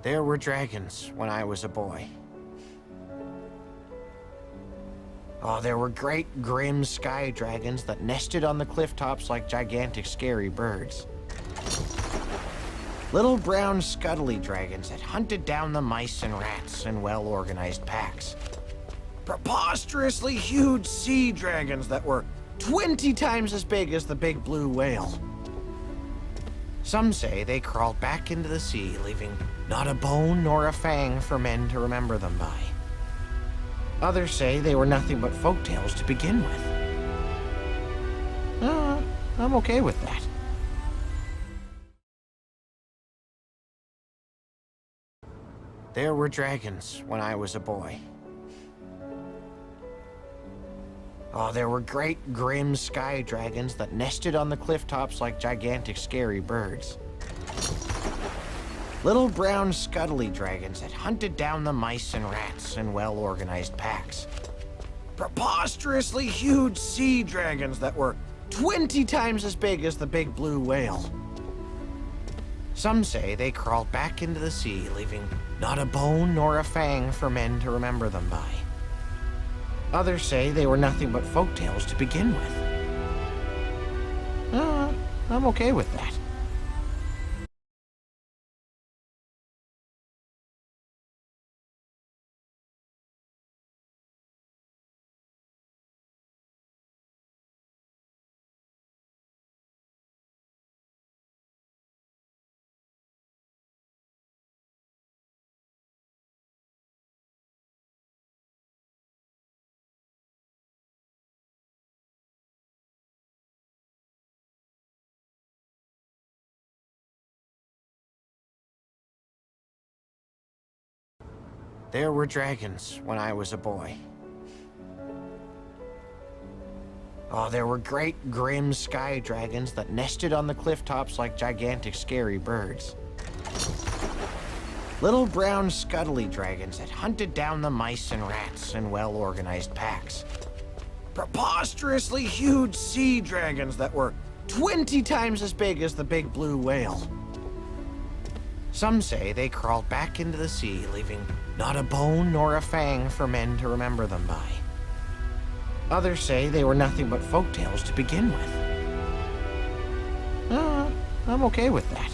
There were dragons when I was a boy. Oh, there were great, grim sky dragons that nested on the cliff tops like gigantic, scary birds. Little brown, scuttly dragons that hunted down the mice and rats in well-organized packs. Preposterously huge sea dragons that were 20 times as big as the big blue whale. Some say they crawled back into the sea, leaving not a bone nor a fang for men to remember them by. Others say they were nothing but folk tales to begin with. I'm okay with that. There were dragons when I was a boy. Oh, there were great, grim sky dragons that nested on the cliff tops like gigantic, scary birds. Little brown, scuttly dragons that hunted down the mice and rats in well-organized packs. Preposterously huge sea dragons that were 20 times as big as the big blue whale. Some say they crawled back into the sea, leaving not a bone nor a fang for men to remember them by. Others say they were nothing but folk tales to begin with. I'm okay with that. There were dragons when I was a boy. Oh, there were great, grim sky dragons that nested on the cliff tops like gigantic, scary birds. Little brown, scuttly dragons that hunted down the mice and rats in well-organized packs. Preposterously huge sea dragons that were 20 times as big as the big blue whale. Some say they crawled back into the sea, leaving not a bone nor a fang for men to remember them by. Others say they were nothing but folk tales to begin with. I'm okay with that.